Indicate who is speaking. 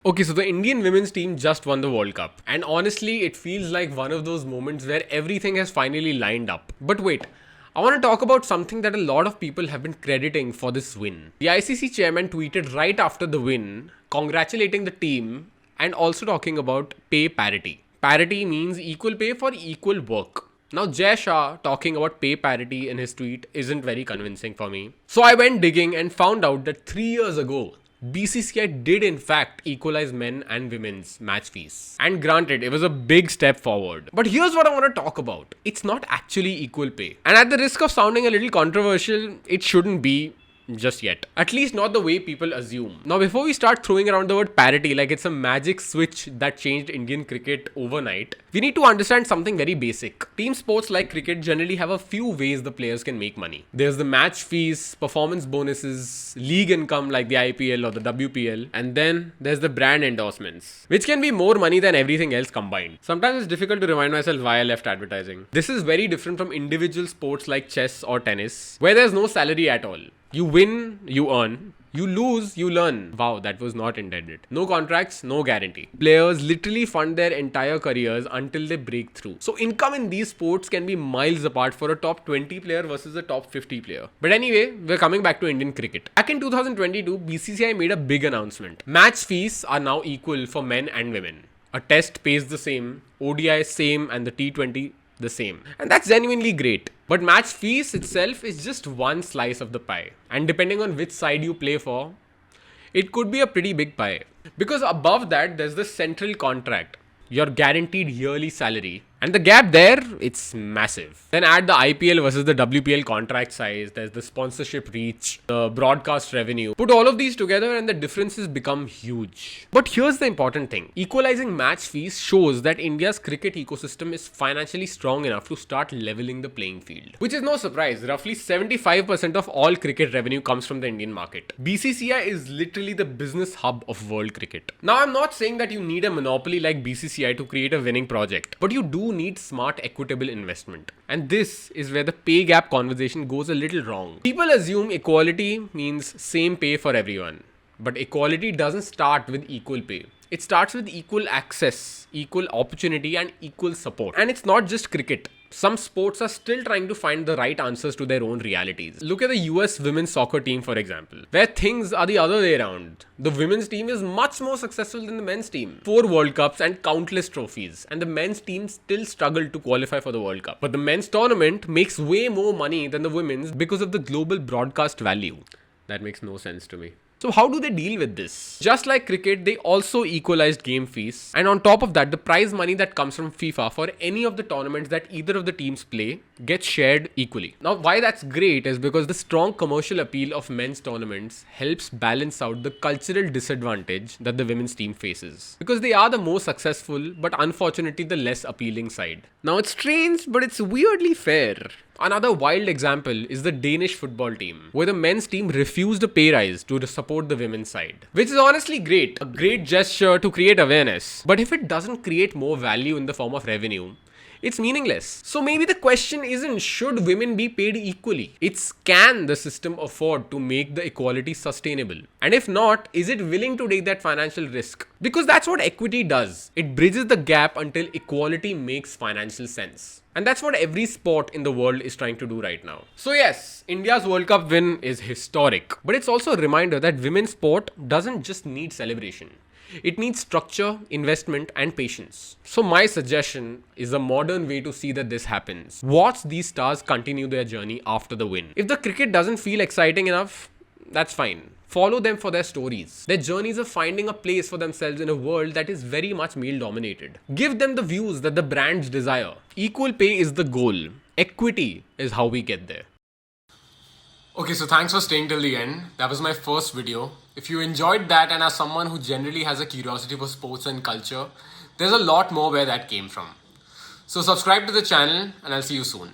Speaker 1: Okay, so the Indian women's team just won the World Cup. And honestly, it feels like one of those moments where everything has finally lined up. But wait, I want to talk about something that a lot of people have been crediting for this win. The ICC chairman tweeted right after the win, congratulating the team and also talking about pay parity. Parity means equal pay for equal work. Now, Jay Shah talking about pay parity in his tweet isn't very convincing for me. So I went digging and found out that 3 years ago, BCCI did in fact equalize men and women's match fees. And granted, it was a big step forward. But here's what I want to talk about. It's not actually equal pay. And at the risk of sounding a little controversial, it shouldn't be just yet. At least not the way people assume. Now, before we start throwing around the word parity like it's a magic switch that changed Indian cricket overnight, we need to understand something very basic. Team sports like cricket generally have a few ways the players can make money. There's the match fees, performance bonuses, league income like the IPL or the WPL, and then there's the brand endorsements, which can be more money than everything else combined. Sometimes it's difficult to remind myself why I left advertising. This is very different from individual sports like chess or tennis, where there's no salary at all. You win, you earn. You lose, you learn. Wow, that was not intended. No contracts, no guarantee. Players literally fund their entire careers until they break through. So income in these sports can be miles apart for a top 20 player versus a top 50 player. But anyway, we're coming back to Indian cricket. Back in 2022, BCCI made a big announcement. Match fees are now equal for men and women. A test pays the same, ODI same, and the T20 the same. And that's genuinely great. But match fees itself is just one slice of the pie. And depending on which side you play for, it could be a pretty big pie. Because above that, there's the central contract, your guaranteed yearly salary. And the gap there, it's massive. Then add the IPL versus the WPL contract size, there's the sponsorship reach, the broadcast revenue. Put all of these together and the differences become huge. But here's the important thing. Equalizing match fees shows that India's cricket ecosystem is financially strong enough to start leveling the playing field. Which is no surprise, roughly 75% of all cricket revenue comes from the Indian market. BCCI is literally the business hub of world cricket. Now, I'm not saying that you need a monopoly like BCCI to create a winning project, but you do need smart, equitable investment. And this is where the pay gap conversation goes a little wrong. People assume equality means same pay for everyone. But equality doesn't start with equal pay. It starts with equal access, equal opportunity, and equal support. And it's not just cricket. Some sports are still trying to find the right answers to their own realities. Look at the US women's soccer team, for example, where things are the other way around. The women's team is much more successful than the men's team. 4 World Cups and countless trophies. And the men's team still struggled to qualify for the World Cup. But the men's tournament makes way more money than the women's because of the global broadcast value. That makes no sense to me. So how do they deal with this? Just like cricket, they also equalized game fees. And on top of that, the prize money that comes from FIFA for any of the tournaments that either of the teams play gets shared equally. Now, why that's great is because the strong commercial appeal of men's tournaments helps balance out the cultural disadvantage that the women's team faces. Because they are the more successful, but unfortunately the less appealing side. Now, it's strange, but it's weirdly fair. Another wild example is the Danish football team, where the men's team refused a pay rise to support the women's side. Which is honestly great, a great gesture to create awareness. But if it doesn't create more value in the form of revenue, it's meaningless. So maybe the question isn't should women be paid equally? It's can the system afford to make the equality sustainable? And if not, is it willing to take that financial risk? Because that's what equity does. It bridges the gap until equality makes financial sense. And that's what every sport in the world is trying to do right now. So yes, India's World Cup win is historic. But it's also a reminder that women's sport doesn't just need celebration. It needs structure, investment, and patience. So my suggestion is a modern way to see that this happens. Watch these stars continue their journey after the win. If the cricket doesn't feel exciting enough, that's fine. Follow them for their stories. Their journeys of finding a place for themselves in a world that is very much male dominated. Give them the views that the brands desire. Equal pay is the goal. Equity is how we get there. Okay, so thanks for staying till the end. That was my first video. If you enjoyed that and are someone who generally has a curiosity for sports and culture, there's a lot more where that came from. So subscribe to the channel and I'll see you soon.